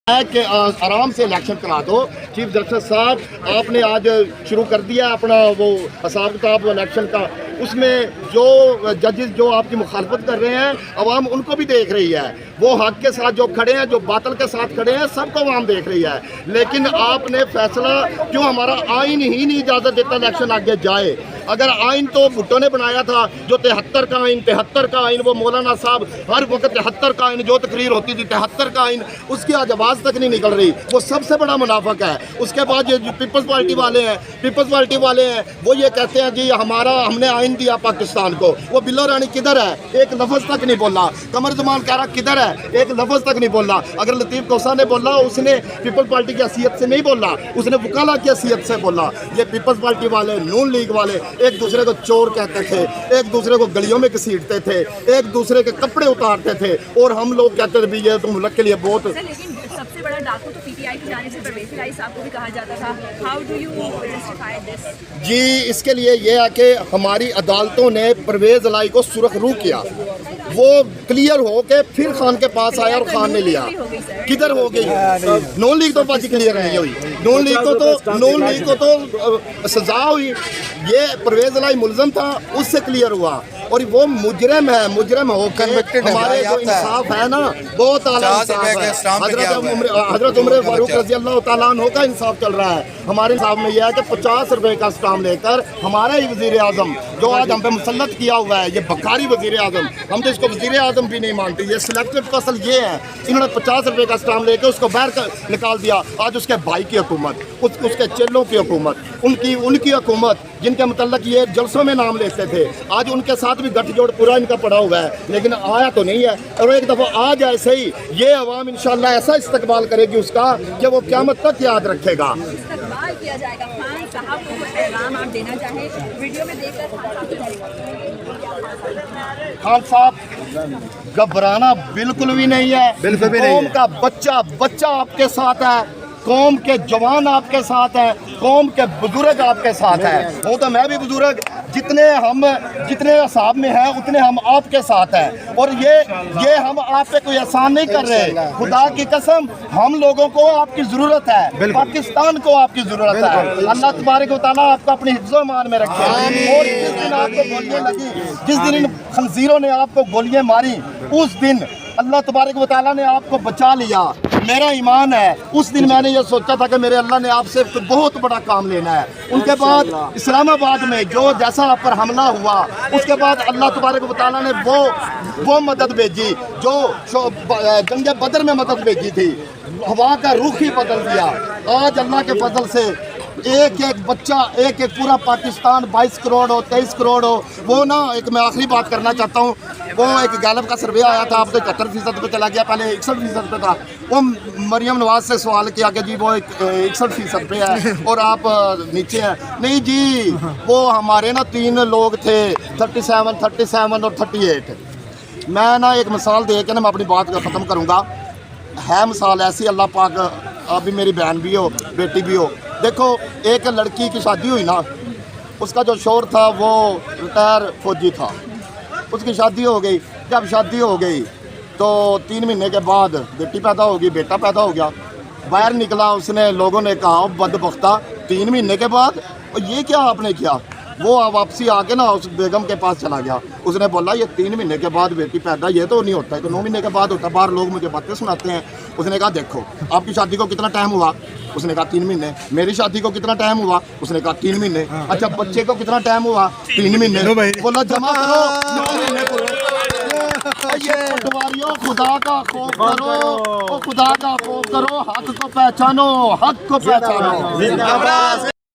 ہے کہ آرام سے الیکشن کرا دو. چیف جسٹس صاحب آپ نے آج شروع کر دیا اپنا وہ حساب کتاب الیکشن کا. اس میں جو ججز جو آپ کی مخالفت کر رہے ہیں عوام ان کو بھی دیکھ رہی ہے. وہ حق کے ساتھ جو کھڑے ہیں جو باطل کے ساتھ کھڑے ہیں سب کو عوام دیکھ رہی ہے. لیکن آپ نے فیصلہ کیوں ہمارا آئین ہی نہیں اجازت دیتا الیکشن آگے جائے. اگر آئین تو بھٹو نے بنایا تھا جو 73 کا آئین وہ مولانا صاحب ہر وقت 73 کا آئین جو تقریر ہوتی تھی 73 کا آئین اس کی آج آواز تک نہیں نکل رہی. وہ سب سے بڑا منافق ہے. اس کے بعد یہ پیپلز پارٹی والے ہیں وہ یہ کہتے ہیں جی ہم نے آئین دیا پاکستان کو. وہ بلو رانی کدھر ہے؟ ایک لفظ تک نہیں بولا. قمر زمان کہہ رہا کدھر ہے؟ ایک لفظ تک نہیں بولا. اگر لطیف کوسا نے بولا اس نے پیپل پارٹی کی حیثیت سے نہیں بولا, اس نے وکالہ کی حیثیت سے بولا. یہ پیپلز پارٹی والے نون لیگ والے ایک دوسرے کو چور کہتے تھے, ایک دوسرے کو گلیوں میں گھسیٹتے تھے, ایک دوسرے کے کپڑے اتارتے تھے اور ہم لوگ کہتے تھے بھی یہ تو ملک کے لیے بہت. لیکن سب سے بڑا ڈاکو تو پی ٹی آئی کی جانب سے پرویز الہی صاحب کو بھی کہا جاتا تھا. ہاؤ ڈو یو جسٹیفائی دس؟ جی اس کے لیے یہ ہے کہ ہماری عدالتوں نے پرویز الہی کو سرخ رو کیا. وہ کلیئر ہو کے پھر خان کے پاس آیا اور خان نے لیا. کدھر ہو گئی؟ نون لیگ تو باقی کلیئر نہیں ہوئی. نون لیگ کو تو سزا ہوئی. یہ پرویز الہی ملزم تھا اس سے کلیئر ہوا اور وہ مجرم ہو کر ہمارے جو انصاف ہے نا بہت اعلیٰ انصاف ہے. حضرت عمر فاروق رضی اللہ تعالیٰ عنہ کا انصاف چل رہا ہے. ہمارے انصاف میں یہ ہے کہ 50 روپے کا اسٹامپ لے کر ہمارا ہی وزیر اعظم جو آج ہم پہ مسلط کیا ہوا ہے, یہ بخاری وزیر اعظم, ہم تو اس کو وزیر اعظم بھی نہیں مانتے. یہ سلیکٹڈ فصل یہ ہے. انہوں نے 50 روپے کا اسٹامپ لے کے اس کو باہر نکال دیا. آج اس کے بھائی کی حکومت, اس کے چیلوں کی حکومت, ان کی حکومت جن کے متعلق یہ جلسوں میں نام لیتے تھے, آج ان کے ساتھ بھی گٹھ جوڑ پورا ان کا پڑا ہوا ہے لیکن آیا تو نہیں ہے. اور ایک دفعہ آ جائے صحیح, یہ عوام انشاءاللہ ایسا استقبال کرے گی اس کا کہ وہ قیامت تک یاد رکھے گا. استقبال کیا جائے گا. خان صاحب کو کوئی پیغام آپ دینا چاہیں ویڈیو میں دیکھ کر؟ خان صاحب گھبرانا بالکل بھی نہیں ہے. قوم کا بچہ آپ کے ساتھ ہے, قوم کے جوان آپ کے ساتھ ہیں, قوم کے بزرگ آپ کے ساتھ ہیں. وہ تو میں بھی بزرگ, جتنے حساب میں ہیں اتنے ہم آپ کے ساتھ ہیں. اور یہ ہم آپ پہ کوئی احسان نہیں کر رہے. خدا کی قسم ہم لوگوں کو آپ کی ضرورت ہے, پاکستان کو آپ کی ضرورت ہے. اللہ تبارک و تعالیٰ آپ کو اپنی حفظ و امان میں رکھے. اور جس دن آپ کو گولیاں لگی, جس دن ان خنزیروں نے آپ کو گولیاں ماری, اس دن اللہ تبارک و تعالیٰ نے آپ کو بچا لیا. میرا ایمان ہے اس دن میں نے یہ سوچا تھا کہ میرے اللہ نے آپ سے بہت بڑا کام لینا ہے. ان کے بعد اسلام آباد میں جو جیسا آپ پر حملہ ہوا اس کے بعد اللہ تبارک و تعالیٰ نے وہ مدد بھیجی جو جنگ بدر میں مدد بھیجی تھی. ہوا کا رخ ہی بدل دیا. آج اللہ کے فضل سے ایک بچہ, ایک پورا پاکستان 22 کروڑ ہو 23 کروڑ ہو. وہ نا ایک میں آخری بات کرنا چاہتا ہوں. وہ ایک غالب کا سروے آیا تھا, اب تو 71% پہ چلا گیا, پہلے 61% پہ تھا. وہ مریم نواز سے سوال کیا کہ جی وہ 61% پہ ہے اور آپ نیچے ہیں. نہیں جی, وہ ہمارے نا 3 لوگ تھے 37 اور 38. میں نا ایک مثال دے کے نا میں اپنی بات کا ختم کروں گا. ہے مثال ایسی, اللہ پاک ابھی میری بہن بھی ہو بیٹی بھی ہو. دیکھو ایک لڑکی کی شادی ہوئی نا, اس کا جو شوہر تھا وہ ریٹائر فوجی تھا. اس کی شادی ہو گئی. جب شادی ہو گئی تو 3 مہینے کے بعد بیٹی پیدا ہوگی, بیٹا پیدا ہو گیا. باہر نکلا, اس نے لوگوں نے کہا بدبختہ 3 مہینے کے بعد یہ کیا آپ نے کیا. وہ واپسی آ کے نا اس بیگم کے پاس چلا گیا. اس نے بولا یہ 3 مہینے کے بعد بیٹی پیدا یہ تو نہیں ہوتا ہے, تو 9 مہینے کے بعد ہوتا ہے. باہر لوگ مجھے باتیں سناتے ہیں. اس نے کہا دیکھو آپ کی شادی کو کتنا ٹائم ہوا. اس نے کہا 3 مہینے. میری شادی کو کتنا ٹائم ہوا. اس نے کہا 3 مہینے. اچھا بچے کو کتنا ٹائم ہوا. 3 مہینے. بولا جمع کرو 9 مہینے کرو. پٹواریوں خدا کا خوف کرو, خدا کا خوف کرو, حق کو پہچانو, حق کو پہچانو.